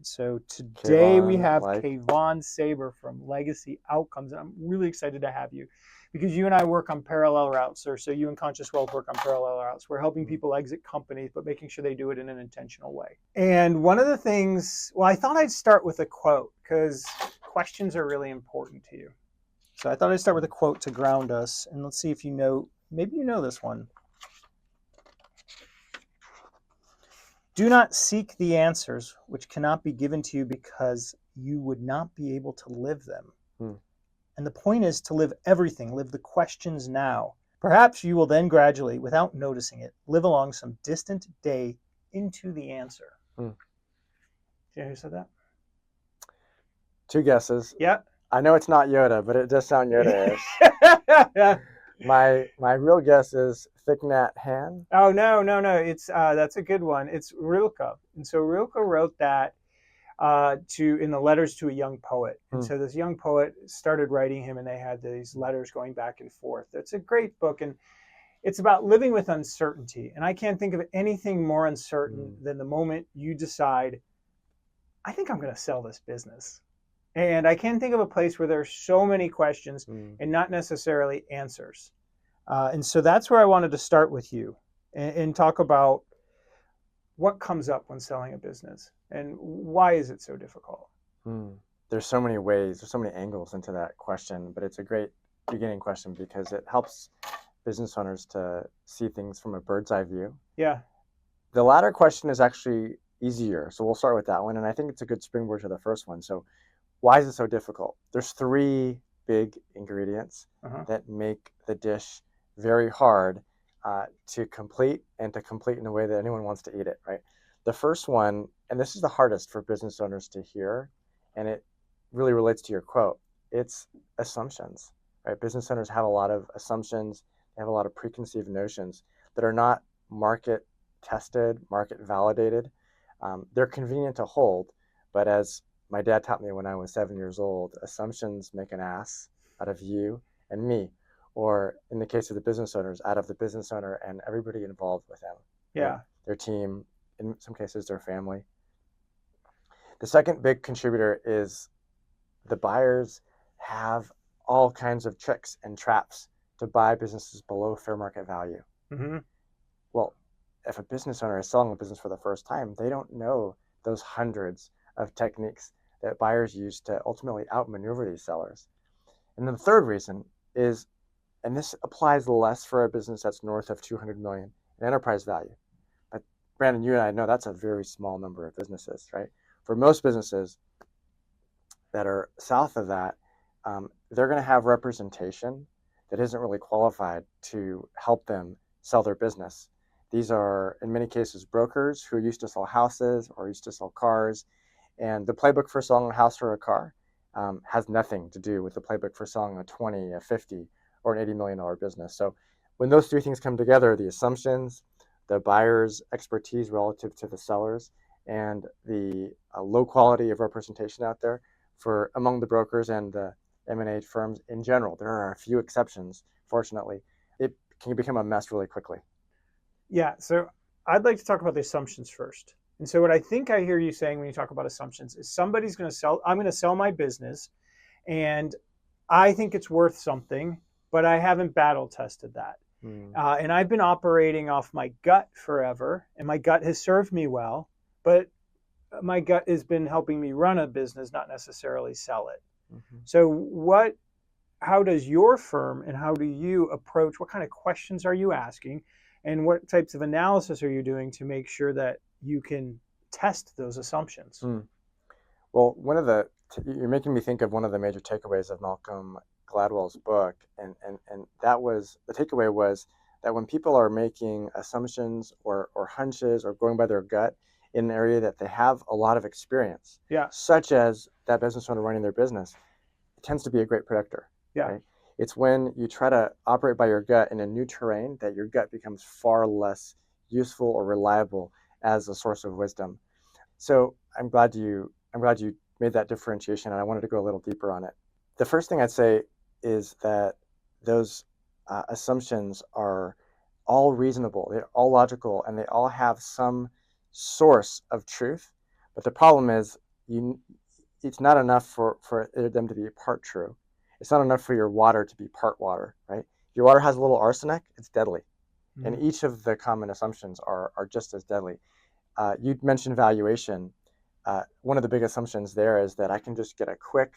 right, so today we Kevon, have like, Kevon Saber from Legacy Outcomes, and I'm really excited to have you because you and I work on parallel routes, or so you and Conscious Wealth work on parallel routes. We're helping people exit companies, but making sure they do it in an intentional way. And one of the things, well, I thought I'd start with a quote because questions are really important to you. So I thought I'd start with a quote to ground us, and let's see if you know, maybe you know this one. Do not seek the answers which cannot be given to you because you would not be able to live them. And the point is to live everything, live the questions now. Perhaps you will then gradually, without noticing it, live along some distant day into the answer. Do you know who said that? two guesses. Yeah. I know it's not Yoda, but it does sound Yoda-ish. My real guess is Thich Nhat Hanh. Oh, no. It's that's a good one. It's Rilke. And so Rilke wrote that in the letters to a young poet. And so this young poet started writing him, and they had these letters going back and forth. It's a great book, and it's about living with uncertainty. And I can't think of anything more uncertain than the moment you decide, I think I'm going to sell this business. And I can't think of a place where there's so many questions and not necessarily answers. And so that's where I wanted to start with you and talk about what comes up when selling a business and why is it so difficult? There's so many ways, there's so many angles into that question, but it's a great beginning question because it helps business owners to see things from a bird's eye view. Yeah. The latter question is actually easier, so we'll start with that one, and I think it's a good springboard to the first one. So why is it so difficult? There's three big ingredients that make the dish very hard to complete and to complete in a way that anyone wants to eat it, right? The first one, and this is the hardest for business owners to hear, and it really relates to your quote, it's assumptions, right? Business owners have a lot of assumptions, they have a lot of preconceived notions that are not market tested, market validated. They're convenient to hold, but as my dad taught me when I was 7 years old, assumptions make an ass out of you and me, or in the case of the business owners, out of the business owner and everybody involved with them. Yeah. Right? Their team, in some cases, their family. The second big contributor is the buyers have all kinds of tricks and traps to buy businesses below fair market value. Well, if a business owner is selling a business for the first time, they don't know those hundreds of techniques that buyers use to ultimately outmaneuver these sellers. And then the third reason is, and this applies less for a business that's north of 200 million in enterprise value. But Brandon, you and I know that's a very small number of businesses, right? For most businesses that are south of that, they're going to have representation that isn't really qualified to help them sell their business. These are, in many cases, brokers who used to sell houses or used to sell cars. And the playbook for selling a house or a car has nothing to do with the playbook for selling a 20, a 50, or an $80 million business. So when those three things come together, the assumptions, the buyer's expertise relative to the sellers, and the low quality of representation out there for among the brokers and the M&A firms in general, there are a few exceptions, fortunately, it can become a mess really quickly. Yeah, so I'd like to talk about the assumptions first. And so what I think I hear you saying when you talk about assumptions is somebody's going to sell, I'm going to sell my business and I think it's worth something, but I haven't battle tested that. And I've been operating off my gut forever, and my gut has served me well, but my gut has been helping me run a business, not necessarily sell it. So how does your firm and how do you approach, what kind of questions are you asking and what types of analysis are you doing to make sure that you can test those assumptions? Well, you're making me think of one of the major takeaways of Malcolm Gladwell's book, and that was, the takeaway was that when people are making assumptions or hunches or going by their gut in an area that they have a lot of experience, such as that business owner running their business, it tends to be a great predictor. Right? It's when you try to operate by your gut in a new terrain that your gut becomes far less useful or reliable as a source of wisdom. So I'm glad you made that differentiation, and I wanted to go a little deeper on it. The first thing I'd say is that those assumptions are all reasonable, they're all logical, and they all have some source of truth. But the problem is it's not enough for them to be part true. It's not enough for your water to be part water, right? If your water has a little arsenic, it's deadly. Mm-hmm. And each of the common assumptions are just as deadly. You mentioned valuation. One of the big assumptions there is that I can just get a quick,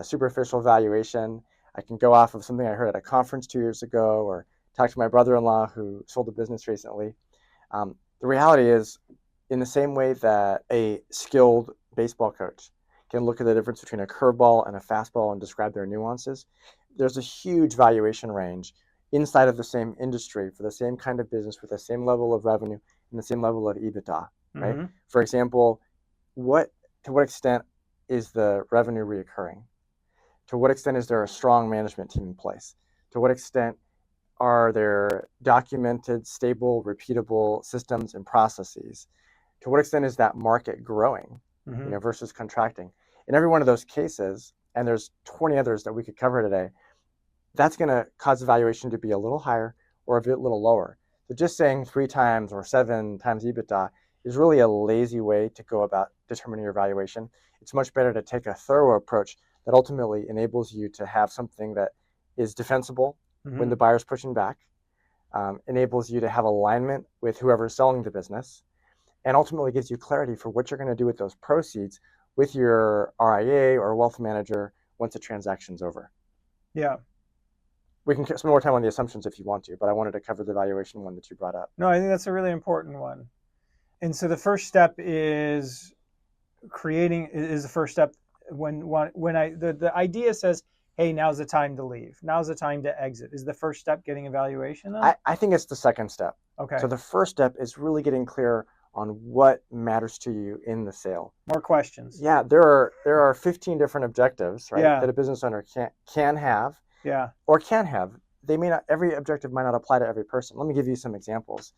superficial valuation. I can go off of something I heard at a conference 2 years ago, or talk to my brother-in-law who sold a business recently. The reality is, in the same way that a skilled baseball coach can look at the difference between a curveball and a fastball and describe their nuances, there's a huge valuation range inside of the same industry for the same kind of business with the same level of revenue and the same level of EBITDA, right? Mm-hmm. For example, to what extent is the revenue reoccurring? To what extent is there a strong management team in place? To what extent are there documented, stable, repeatable systems and processes? To what extent is that market growing, mm-hmm. Versus contracting? In every one of those cases, and there's 20 others that we could cover today, that's going to cause the valuation to be a little higher or a little lower. So just saying 3 times or 7 times EBITDA is really a lazy way to go about determining your valuation. It's much better to take a thorough approach that ultimately enables you to have something that is defensible, mm-hmm. when the buyer's pushing back, enables you to have alignment with whoever's selling the business, and ultimately gives you clarity for what you're going to do with those proceeds with your RIA or wealth manager once the transaction's over. Yeah. We can spend more time on the assumptions if you want to, but I wanted to cover the valuation one that you brought up. No, I think that's a really important one. And so the first step is the first step when the idea says, hey, now's the time to leave. Now's the time to exit. Is the first step getting a valuation then? I think it's the second step. Okay. So the first step is really getting clear on what matters to you in the sale. More questions. Yeah, there are 15 different objectives, right? Yeah. That a business owner can have. Yeah. Or can have. They may not. Every objective might not apply to every person. Let me give you some examples.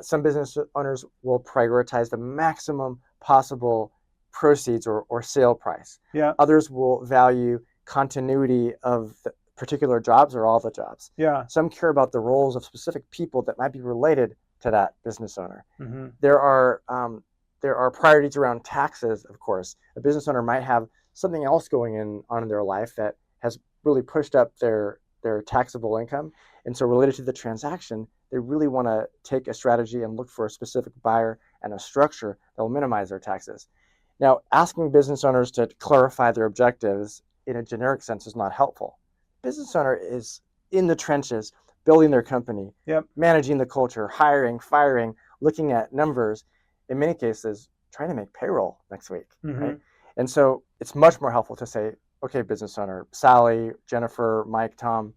Some business owners will prioritize the maximum possible proceeds or sale price. Yeah. Others will value continuity of the particular jobs or all the jobs. Yeah. Some care about the roles of specific people that might be related to that business owner. Mm-hmm. There are priorities around taxes, of course. A business owner might have something else going on in their life that has really pushed up their taxable income. And so related to the transaction, they really want to take a strategy and look for a specific buyer and a structure that will minimize their taxes. Now, asking business owners to clarify their objectives in a generic sense is not helpful. Business owner is in the trenches, building their company, yep. managing the culture, hiring, firing, looking at numbers, in many cases, trying to make payroll next week, mm-hmm. right? And so it's much more helpful to say, okay, business owner, Sally, Jennifer, Mike, Tom,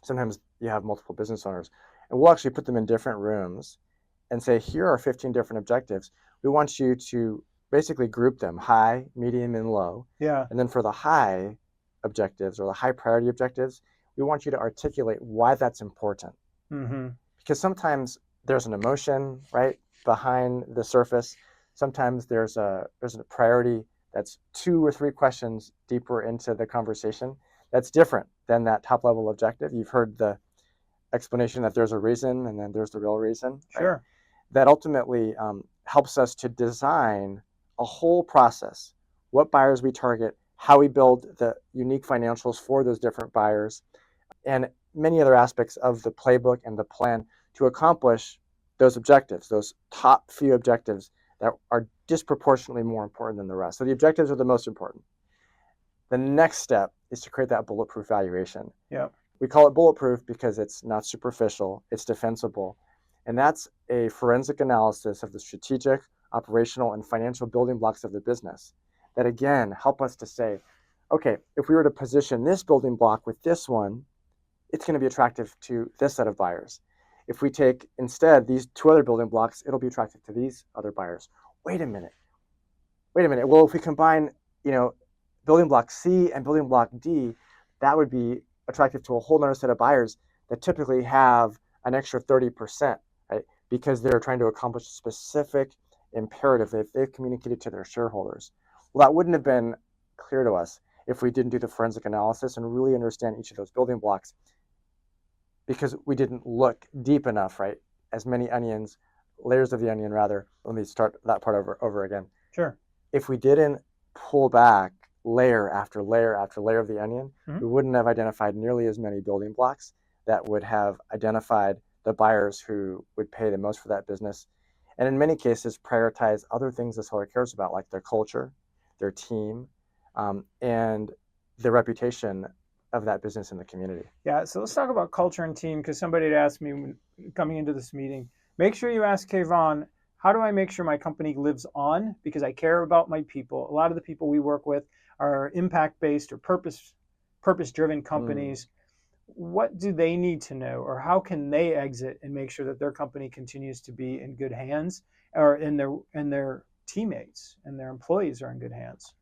sometimes you have multiple business owners, and we'll actually put them in different rooms and say, here are 15 different objectives. We want you to basically group them, high, medium, and low. Yeah. And then for the high objectives or the high priority objectives, we want you to articulate why that's important. Mm-hmm. Because sometimes there's an emotion, right, behind the surface. Sometimes there's a priority that's 2 or 3 questions deeper into the conversation that's different than that top level objective. You've heard the explanation that there's a reason and then there's the real reason. Sure. Right? That ultimately helps us to design a whole process, what buyers we target, how we build the unique financials for those different buyers, and many other aspects of the playbook and the plan to accomplish those objectives, those top few objectives that are disproportionately more important than the rest. So the objectives are the most important. The next step is to create that bulletproof valuation. Yeah. We call it bulletproof because it's not superficial, it's defensible. And that's a forensic analysis of the strategic, operational, and financial building blocks of the business that, again, help us to say, okay, if we were to position this building block with this one, it's going to be attractive to this set of buyers. If we take instead these 2 other building blocks, it'll be attractive to these other buyers. Wait a minute. Well, if we combine, building block C and building block D, that would be attractive to a whole other set of buyers that typically have an extra 30%, right? Because they're trying to accomplish a specific imperative that they've communicated to their shareholders. Well, that wouldn't have been clear to us if we didn't do the forensic analysis and really understand each of those building blocks, because we didn't look deep enough, right? As many onions, layers of the onion rather. Let me start that part over again. Sure. if we didn't pull back layer after layer after layer of the onion, we wouldn't have identified nearly as many building blocks that would have identified the buyers who would pay the most for that business. And in many cases, prioritize other things the seller cares about, like their culture, their team, and the reputation of that business in the community. Yeah, so let's talk about culture and team, because somebody had asked me coming into this meeting, make sure you ask Kevon, how do I make sure my company lives on? Because I care about my people. A lot of the people we work with are impact-based or purpose-driven companies. What do they need to know, or how can they exit and make sure that their company continues to be in good hands, or in their teammates and their employees are in good hands?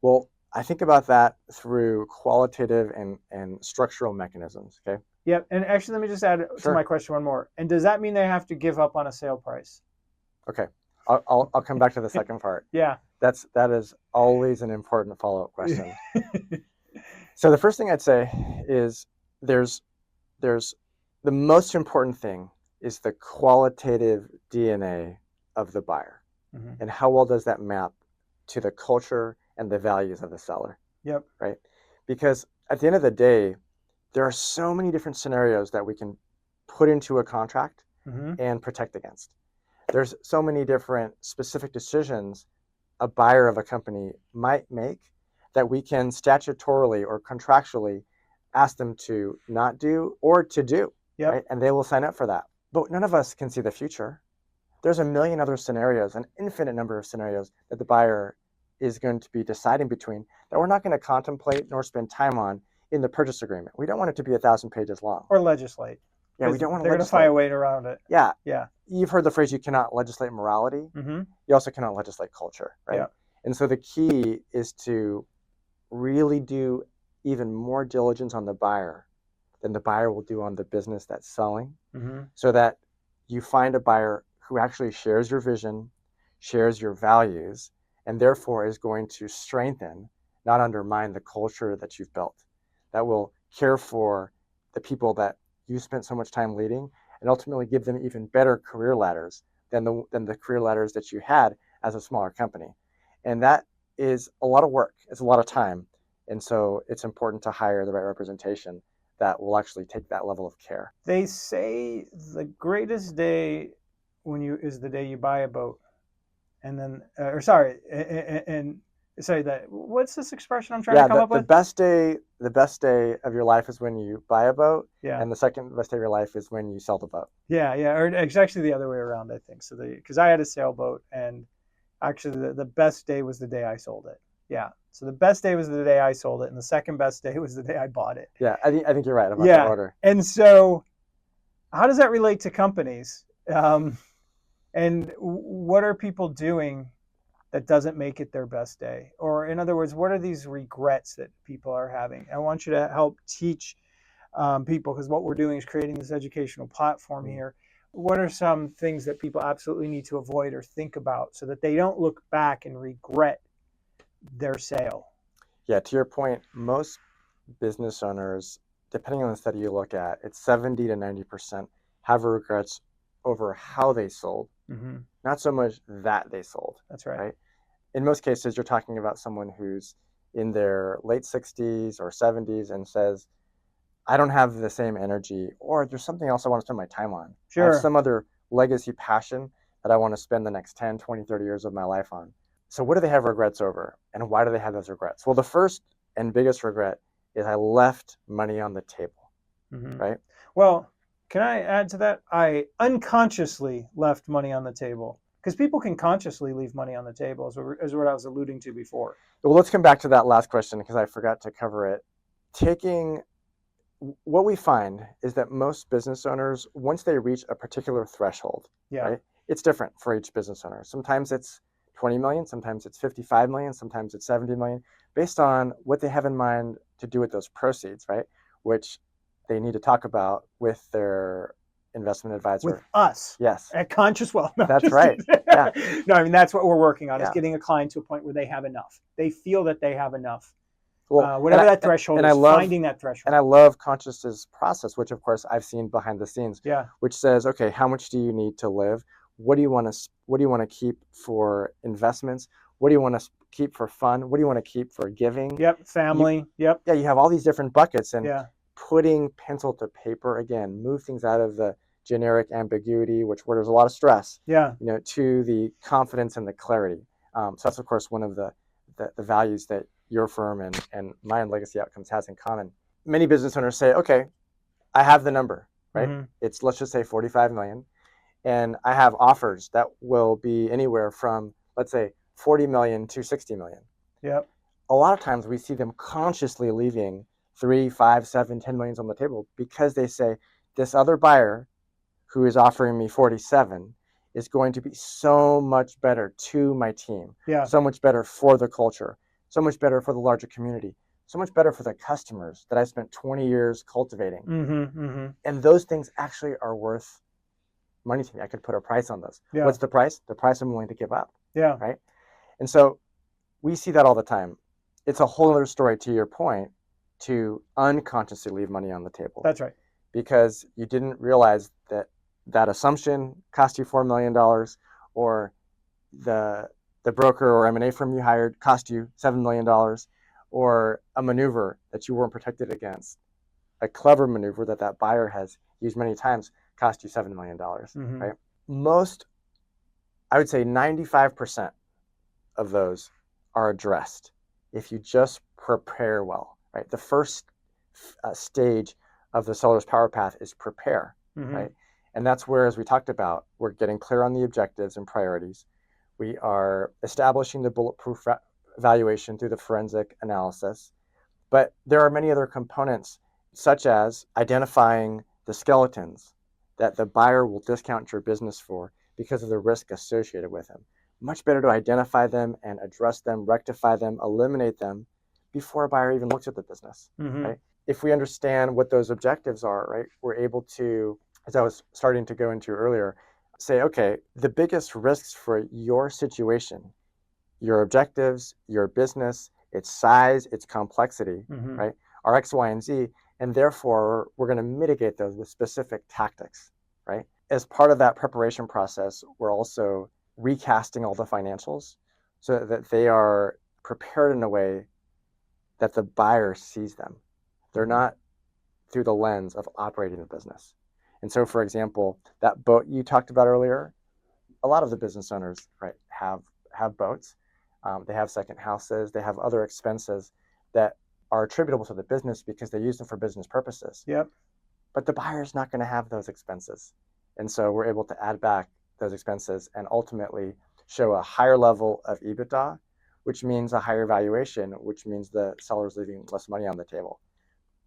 Well, I think about that through qualitative and structural mechanisms. Okay. Yep. And actually, let me just add to my question one more. And does that mean they have to give up on a sale price? Okay. I'll come back to the second part. Yeah. That is always an important follow-up question. So the first thing I'd say is there's the most important thing is the qualitative DNA of the buyer. And how well does that map to the culture and the values of the seller? Yep. Right? Because at the end of the day, there are so many different scenarios that we can put into a contract and protect against. There's so many different specific decisions a buyer of a company might make that we can statutorily or contractually ask them to not do or to do. Yep. Right? And they will sign up for that. But none of us can see the future. There's a million other scenarios, an infinite number of scenarios that the buyer is going to be deciding between that we're not going to contemplate nor spend time on in the purchase agreement. We don't want it to be 1,000 pages long. Or legislate. Yeah, we don't want to They're going to find a way around it. Yeah. Yeah. You've heard the phrase, you cannot legislate morality. You also cannot legislate culture, right? Yeah. And so the key is to really do even more diligence on the buyer than the buyer will do on the business that's selling, so that you find a buyer who actually shares your vision, shares your values, and therefore is going to strengthen, not undermine, the culture that you've built, that will care for the people that you spent so much time leading, and ultimately give them even better career ladders than the career ladders that you had as a smaller company. And that is a lot of work. It's a lot of time. And so it's important to hire the right representation that will actually take that level of care. They say the greatest day is the day you buy a boat. And then, what's this expression I'm trying to come up with? The best day of your life is when you buy a boat. Yeah. And the second best day of your life is when you sell the boat. Yeah. Or it's actually the other way around, I think. So because I had a sailboat, and actually the best day was the day I sold it. Yeah. So the best day was the day I sold it, and the second best day was the day I bought it. Yeah, I think you're right about the order. And so, how does that relate to companies? And what are people doing that doesn't make it their best day? Or in other words, what are these regrets that people are having? I want you to help teach people, because what we're doing is creating this educational platform here. What are some things that people absolutely need to avoid or think about so that they don't look back and regret their sale? Yeah, to your point, most business owners, depending on the study you look at, it's 70 to 90% have regrets over how they sold, not so much that they sold. That's right. In most cases, you're talking about someone who's in their late 60s or 70s and says, I don't have the same energy, or there's something else I want to spend my time on. Sure. I have some other legacy passion that I want to spend the next 10, 20, 30 years of my life on. So what do they have regrets over, and why do they have those regrets? Well, the first and biggest regret is I left money on the table, right? Well, can I add to that? I unconsciously left money on the table, because people can consciously leave money on the table, as what I was alluding to before. Well, let's come back to that last question, because I forgot to cover it. What we find is that most business owners, once they reach a particular threshold, right, it's different for each business owner. Sometimes it's 20 million, sometimes it's 55 million, sometimes it's 70 million, based on what they have in mind to do with those proceeds, right? Which they need to talk about with their investment advisor. With us. Yes. At Conscious Wealth. No, that's right. Yeah. No, I mean, that's what we're working on, is getting a client to a point where they have enough. They feel that they have enough. Well, whatever that threshold is, finding that threshold. And I love Conscious's process, which of course I've seen behind the scenes. Yeah. Which says, okay, how much do you need to live? What do you want to keep for investments? What do you want to keep for fun? What do you want to keep for giving? Yep. Family. Yep. Yeah, you have all these different buckets, and Yeah. putting pencil to paper, again, move things out of the generic ambiguity, where there's a lot of stress, Yeah. to the confidence and the clarity. So that's, of course, one of the values that your firm and my Legacy Outcomes has in common. Many business owners say, okay, I have the number, right? Mm-hmm. It's, let's just say, 45 million. And I have offers that will be anywhere from, let's say, 40 million to 60 million. Yep. A lot of times we see them consciously leaving 3, 5, 7, 10 millions on the table because they say, this other buyer who is offering me 47 is going to be so much better to my team, Yeah. so much better for the culture, so much better for the larger community, so much better for the customers that I spent 20 years cultivating. Mm-hmm. Mm-hmm. And those things actually are worth money to me. I could put a price on those. Yeah. What's the price? The price I'm willing to give up. Yeah. Right. And so we see that all the time. It's a whole other story, to your point, to unconsciously leave money on the table. That's right. Because you didn't realize that that assumption cost you $4 million, or the broker or M&A firm you hired cost you $7 million, or a maneuver that you weren't protected against, a clever maneuver that buyer has used many times, cost you $7 million, Mm-hmm. right? Most, I would say 95% of those are addressed if you just prepare well, right? The first stage of the seller's power path is prepare, Mm-hmm. right? And that's where, as we talked about, we're getting clear on the objectives and priorities. We are establishing the bulletproof valuation through the forensic analysis. But there are many other components, such as identifying the skeletons that the buyer will discount your business for because of the risk associated with them. Much better to identify them and address them, rectify them, eliminate them before a buyer even looks at the business, Mm-hmm. right? If we understand what those objectives are, right, we're able to, as I was starting to go into earlier, say, okay, the biggest risks for your situation, your objectives, your business, its size, its complexity, Mm-hmm. right, are X, Y, and Z, and therefore we're going to mitigate those with specific tactics, right? As part of that preparation process, we're also recasting all the financials so that they are prepared in a way that the buyer sees them. They're not through the lens of operating the business. And so, for example, that boat you talked about earlier, a lot of the business owners, right, have boats. They have second houses. They have other expenses that are attributable to the business because they use them for business purposes. Yep. But the buyer's not going to have those expenses. And so we're able to add back those expenses and ultimately show a higher level of EBITDA, which means a higher valuation, which means the seller's leaving less money on the table.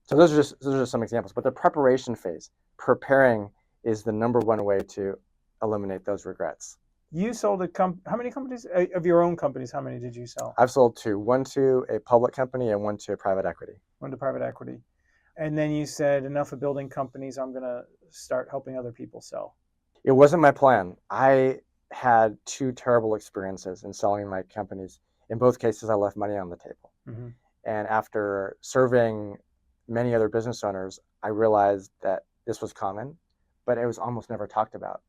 So those are just some examples. But the preparation phase, preparing, is the number one way to eliminate those regrets. You sold how many companies of your own companies? How many did you sell? I've sold two, one to a public company and one to a private equity. One to private equity. And then you said, enough of building companies, I'm going to start helping other people sell. It wasn't my plan. I had two terrible experiences in selling my companies. In both cases, I left money on the table. Mm-hmm. And after serving many other business owners, I realized that this was common, but it was almost never talked about.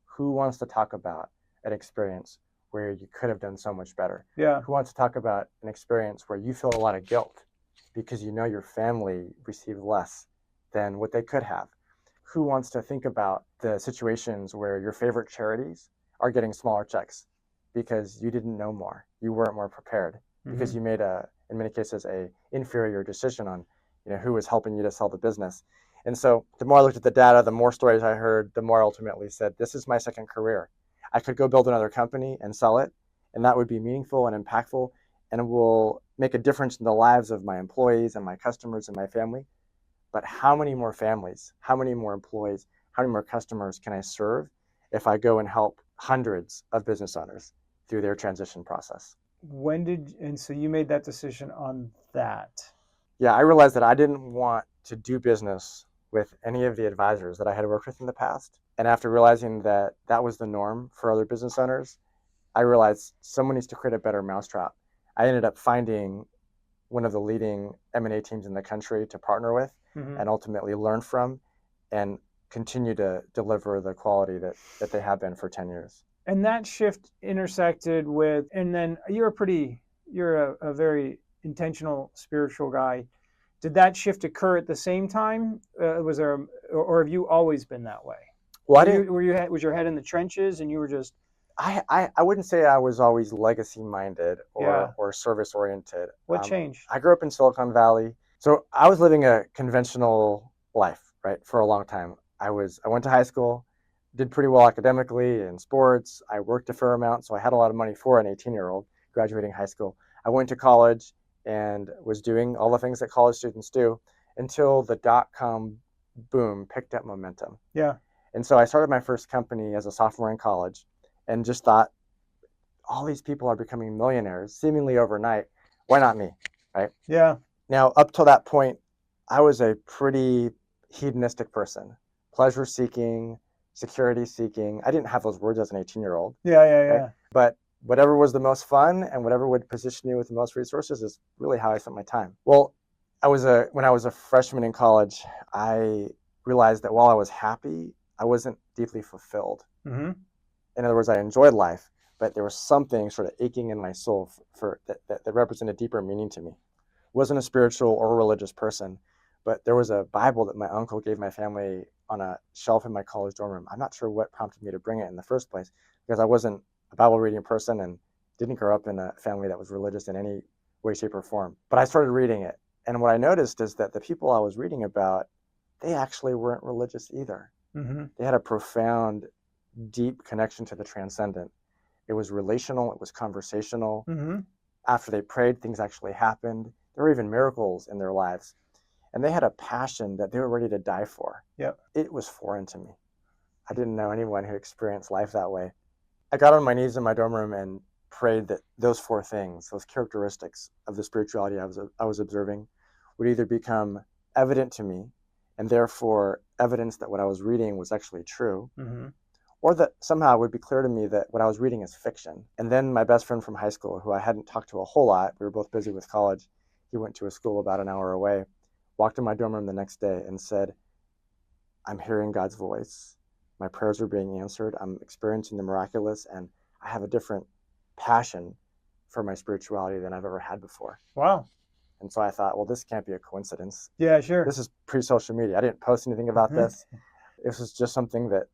Who wants to talk about an experience where you could have done so much better? Yeah. Who wants to talk about an experience where you feel a lot of guilt because you know your family received less than what they could have? Who wants to think about the situations where your favorite charities are getting smaller checks because you didn't know more, you weren't more prepared, because Mm-hmm. you made in many cases, a inferior decision on, who was helping you to sell the business? And so the more I looked at the data, the more stories I heard, the more I ultimately said, this is my second career. I could go build another company and sell it, and that would be meaningful and impactful, and it will make a difference in the lives of my employees and my customers and my family. But how many more families, how many more employees, how many more customers can I serve if I go and help hundreds of business owners through their transition process? And so you made that decision on that? Yeah, I realized that I didn't want to do business with any of the advisors that I had worked with in the past. And after realizing that that was the norm for other business owners, I realized someone needs to create a better mousetrap. I ended up finding one of the leading M&A teams in the country to partner with, Mm-hmm. and ultimately learn from and continue to deliver the quality that they have been for 10 years. And that shift intersected with, and then you're a very intentional spiritual guy. Did that shift occur at the same time? Was there, or have you always been that way? Well, I didn't. Was your head in the trenches and you were just, I wouldn't say I was always legacy minded yeah. or service oriented. What changed? I grew up in Silicon Valley, so I was living a conventional life, right, for a long time. I went to high school, did pretty well academically in sports. I worked a fair amount, so I had a lot of money for an 18-year-old graduating high school. I went to college and was doing all the things that college students do until the dot-com boom picked up momentum. Yeah. And so I started my first company as a sophomore in college and just thought, all these people are becoming millionaires seemingly overnight. Why not me? Right? Yeah. Now, up till that point, I was a pretty hedonistic person, pleasure seeking, security seeking. I didn't have those words as an 18-year-old. Yeah. Yeah. Yeah. Right? But whatever was the most fun and whatever would position me with the most resources is really how I spent my time. Well, when I was a freshman in college, I realized that while I was happy, I wasn't deeply fulfilled. Mm-hmm. In other words, I enjoyed life, but there was something sort of aching in my soul for that represented deeper meaning to me. I wasn't a spiritual or religious person, but there was a Bible that my uncle gave my family on a shelf in my college dorm room. I'm not sure what prompted me to bring it in the first place, because I wasn't a Bible reading person and didn't grow up in a family that was religious in any way, shape, or form. But I started reading it. And what I noticed is that the people I was reading about, they actually weren't religious either. Mm-hmm. They had a profound, deep connection to the transcendent. It was relational. It was conversational. Mm-hmm. After they prayed, things actually happened. There were even miracles in their lives. And they had a passion that they were ready to die for. Yep. It was foreign to me. I didn't know anyone who experienced life that way. I got on my knees in my dorm room and prayed that those four things, those characteristics of the spirituality I was observing, would either become evident to me, and therefore evidence that what I was reading was actually true, Mm-hmm. or that somehow it would be clear to me that what I was reading is fiction. And then my best friend from high school, who I hadn't talked to a whole lot, we were both busy with college, he went to a school about an hour away, walked in my dorm room the next day and said, I'm hearing God's voice. My prayers are being answered. I'm experiencing the miraculous, and I have a different passion for my spirituality than I've ever had before. Wow. And so I thought, well, this can't be a coincidence. Yeah, sure. This is pre-social media. I didn't post anything about this. This was just something that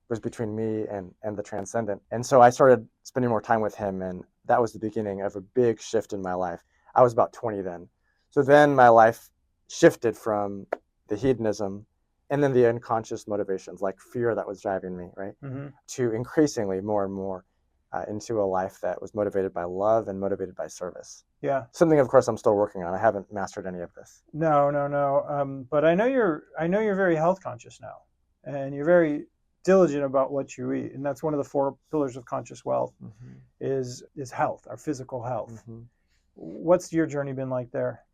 was between me and the transcendent. And so I started spending more time with him, and that was the beginning of a big shift in my life. I was about 20 then. So then my life shifted from the hedonism and then the unconscious motivations, like fear that was driving me, right, Mm-hmm. to increasingly more and more into a life that was motivated by love and motivated by service. Yeah. Something, of course, I'm still working on. I haven't mastered any of this. No. But I know you're very health conscious now, and you're very diligent about what you eat, and that's one of the 4 pillars of conscious wealth. Mm-hmm. is health, our physical health. Mm-hmm. What's your journey been like there?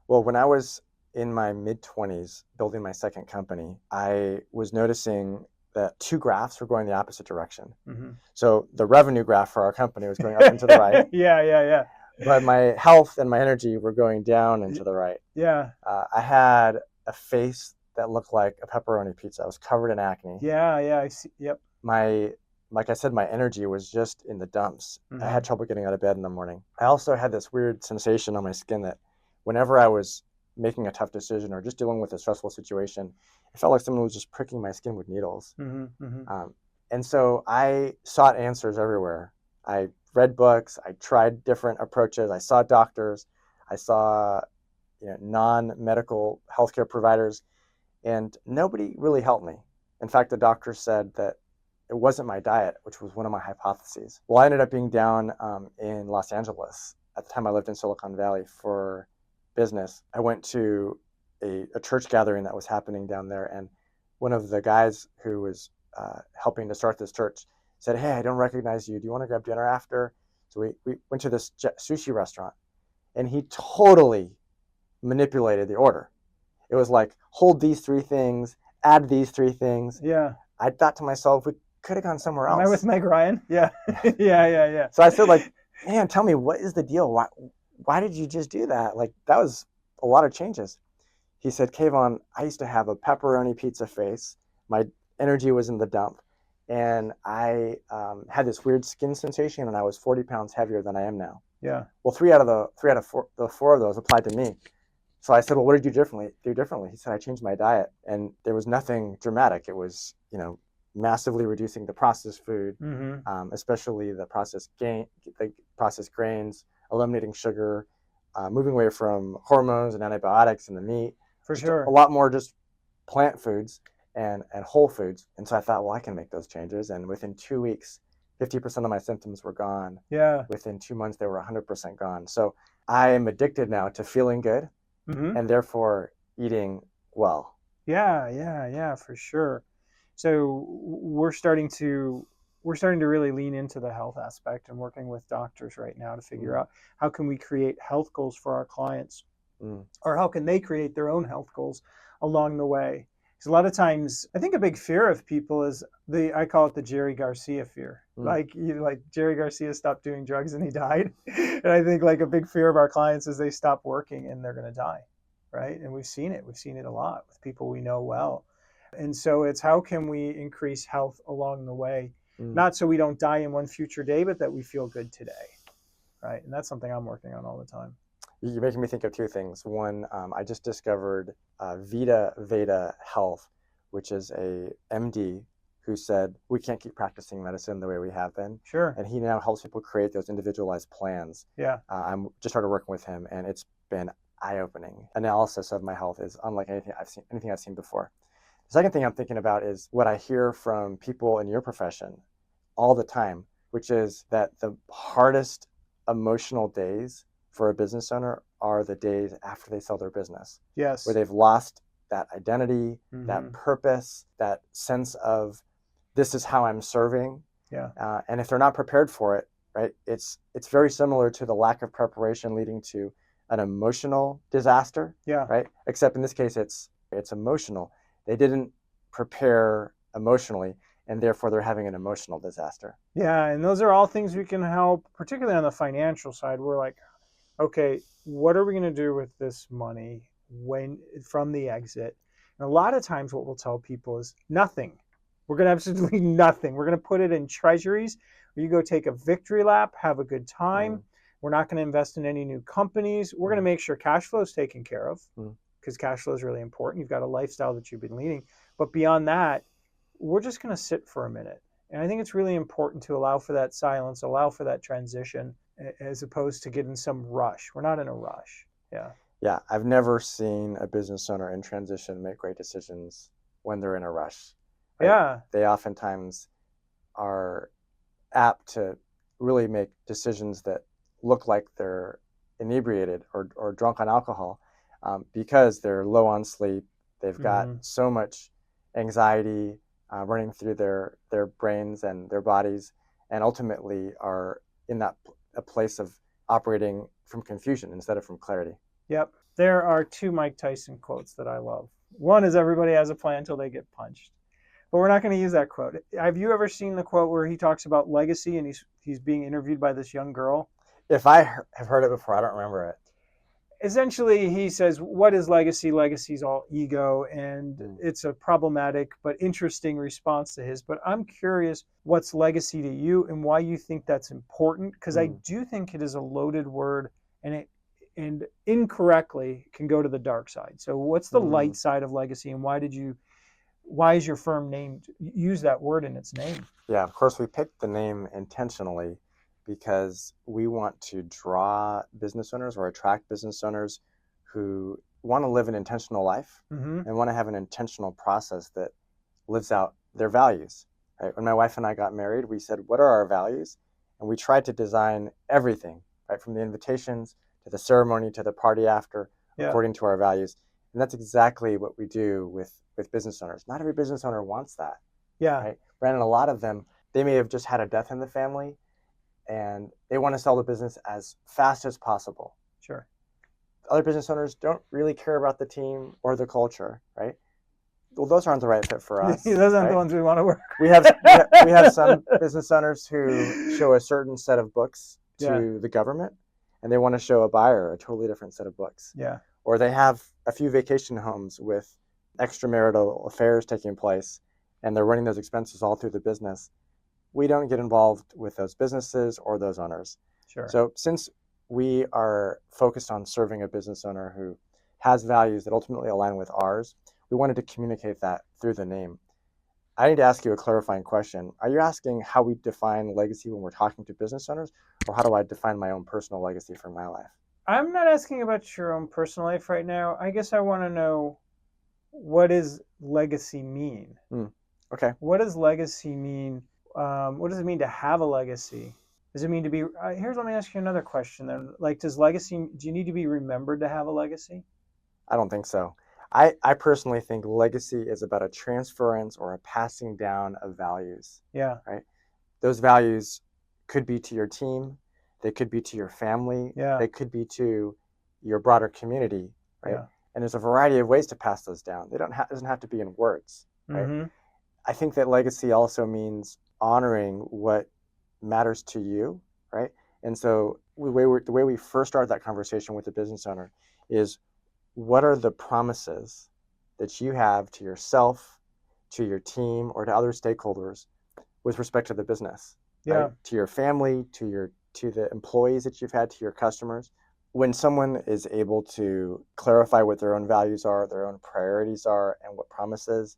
Well, when I was in my mid-20s building my second company, I was noticing that 2 graphs were going the opposite direction. Mm-hmm. So the revenue graph for our company was going up and to the right. Yeah. But my health and my energy were going down and to the right. Yeah. I had a face that looked like a pepperoni pizza. I was covered in acne. Yeah, I see. Yep. Like I said, my energy was just in the dumps. Mm-hmm. I had trouble getting out of bed in the morning. I also had this weird sensation on my skin that whenever I was making a tough decision or just dealing with a stressful situation, it felt like someone was just pricking my skin with needles. Mm-hmm, mm-hmm. And so I sought answers everywhere. I read books. I tried different approaches. I saw doctors. I saw non-medical healthcare providers, and nobody really helped me. In fact, the doctor said that it wasn't my diet, which was one of my hypotheses. Well, I ended up being down in Los Angeles. At the time, I lived in Silicon Valley for business. I went to a church gathering that was happening down there, and one of the guys who was helping to start this church said, hey, I don't recognize you. Do you want to grab dinner after? So we went to this sushi restaurant, and he totally manipulated the order. It was like, hold these 3 things, add these 3 things. Yeah. I thought to myself, we could have gone somewhere else. Am I with Meg Ryan? Yeah. Yeah. So I said, like, man, tell me, what is the deal? Why did you just do that? Like, that was a lot of changes. He said, Kevon, I used to have a pepperoni pizza face. My energy was in the dump. and I had this weird skin sensation, and I was 40 pounds heavier than I am now. Yeah. Well, three out of the four of those applied to me. So I said, well, what did you do differently? He said, I changed my diet, and there was nothing dramatic. It was, massively reducing the processed food, especially the processed grains, eliminating sugar, moving away from hormones and antibiotics and the meat. For just sure. A lot more just plant foods and whole foods. And so I thought, well, I can make those changes. And within 2 weeks, 50% of my symptoms were gone. Yeah. Within 2 months, they were 100% gone. So I am addicted now to feeling good, and therefore eating well. Yeah, for sure. So we're starting to really lean into the health aspect and working with doctors right now to figure out how can we create health goals for our clients, or how can they create their own health goals along the way. Because a lot of times, I think a big fear of people is I call it the Jerry Garcia fear. Like Jerry Garcia stopped doing drugs and he died. And I think like a big fear of our clients is they stop working and they're going to die, right? And we've seen it a lot with people we know well. And so it's how can we increase health along the way, not so we don't die in one future day, but that we feel good today, right? And that's something I'm working on all the time. You're making me think of two things. One, I just discovered Veda Health, which is a MD who said, we can't keep practicing medicine the way we have been. Sure. And he now helps people create those individualized plans. Yeah. I'm just started working with him, and it's been eye-opening. Analysis of my health is unlike anything I've seen before. The second thing I'm thinking about is what I hear from people in your profession all the time, which is that the hardest emotional days for a business owner are the days after they sell their business. Yes. Where they've lost that identity, that purpose, that sense of this is how I'm serving. Yeah. And if they're not prepared for it, right, it's very similar to the lack of preparation leading to an emotional disaster. Yeah. Right. Except in this case, it's emotional. They didn't prepare emotionally, and therefore they're having an emotional disaster. Yeah, and those are all things we can help, particularly on the financial side. We're like, okay, what are we going to do with this money from the exit? And a lot of times what we'll tell people is nothing. We're going to absolutely nothing. We're going to put it in treasuries where you go take a victory lap, have a good time. We're not going to invest in any new companies. We're going to make sure cash flow is taken care of. Because cash flow is really important. You've got a lifestyle that you've been leading. But beyond that, we're just going to sit for a minute. And I think it's really important to allow for that silence, allow for that transition, as opposed to get in some rush. We're not in a rush. Yeah. Yeah. I've never seen a business owner in transition make great decisions when they're in a rush. Right? Yeah. They oftentimes are apt to really make decisions that look like they're inebriated or drunk on alcohol. Because they're low on sleep, they've got so much anxiety running through their brains and their bodies, and ultimately are in a place of operating from confusion instead of from clarity. Yep. There are two Mike Tyson quotes that I love. One is everybody has a plan until they get punched. But we're not going to use that quote. Have you ever seen the quote where he talks about legacy and he's being interviewed by this young girl? If I have heard it before, I don't remember it. Essentially, he says, what is legacy? Legacy is all ego, and it's a problematic but interesting response to his. But I'm curious, what's legacy to you and why you think that's important? Because I do think it is a loaded word, and incorrectly can go to the dark side. So what's the light side of legacy, and why is your firm named, use that word in its name? Yeah, of course, we picked the name intentionally because we want to draw business owners or attract business owners who want to live an intentional life and want to have an intentional process that lives out their values. Right? When my wife and I got married, we said, what are our values? And we tried to design everything, right, from the invitations to the ceremony to the party after, according to our values. And that's exactly what we do with business owners. Not every business owner wants that. Yeah. Right? Brandon, a lot of them, they may have just had a death in the family, and they want to sell the business as fast as possible. Sure. Other business owners don't really care about the team or the culture, right? Well, those aren't the right fit for us. Those aren't the ones we want to work. We have some business owners who show a certain set of books to the government, and they want to show a buyer a totally different set of books. Yeah. Or they have a few vacation homes with extramarital affairs taking place, and they're running those expenses all through the business, we don't get involved with those businesses or those owners. Sure. So since we are focused on serving a business owner who has values that ultimately align with ours, we wanted to communicate that through the name. I need to ask you a clarifying question. Are you asking how we define legacy when we're talking to business owners, or how do I define my own personal legacy for my life? I'm not asking about your own personal life right now. I guess I want to know, what does legacy mean? Okay. What does legacy mean? What does it mean to have a legacy? Does it mean to be? Let me ask you another question then. Like, do you need to be remembered to have a legacy? I don't think so. I personally think legacy is about a transference or a passing down of values. Yeah. Right? Those values could be to your team, they could be to your family, Yeah. they could be to your broader community, right? Yeah. And there's a variety of ways to pass those down. It doesn't have to be in words, right? Mm-hmm. I think that legacy also means honoring what matters to you, right? And so the way we first start that conversation with the business owner is, what are the promises that you have to yourself, to your team, or to other stakeholders with respect to the business? Yeah. Right? To your family, to the employees that you've had, to your customers. When someone is able to clarify what their own values are, their own priorities are, and what promises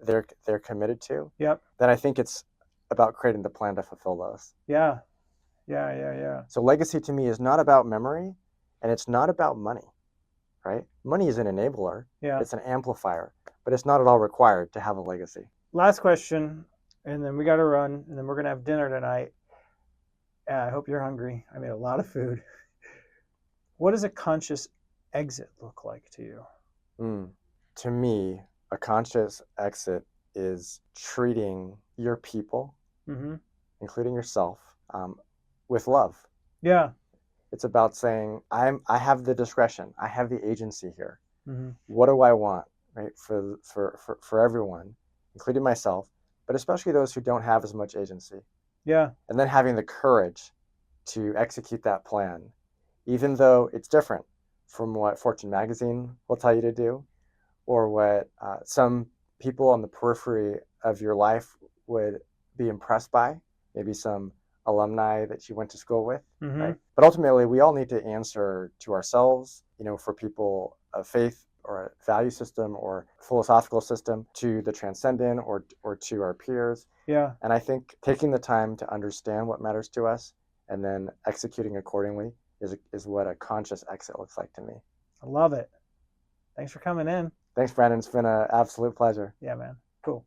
they're committed to, Yep. then I think it's about creating the plan to fulfill those. Yeah. Yeah. So legacy to me is not about memory, and it's not about money, right? Money is an enabler. Yeah. It's an amplifier, but it's not at all required to have a legacy. Last question, and then we got to run, and then we're gonna have dinner tonight. I hope you're hungry. I made a lot of food. What does a conscious exit look like to you? To me, a conscious exit is treating your people, Mm-hmm. including yourself, with love. Yeah. It's about saying, I have the discretion, I have the agency here. Mm-hmm. What do I want, right, for everyone, including myself, but especially those who don't have as much agency. Yeah. And then having the courage to execute that plan, even though it's different from what Fortune magazine will tell you to do, or what some people on the periphery of your life would be impressed by, maybe some alumni that you went to school with, Mm-hmm. right? But ultimately, we all need to answer to ourselves, for people of faith or a value system or philosophical system, to the transcendent, or to our peers. Yeah. And I think taking the time to understand what matters to us and then executing accordingly is what a conscious exit looks like to me. I love it. Thanks for coming in. Thanks, Brandon. It's been an absolute pleasure. Yeah, man. Cool.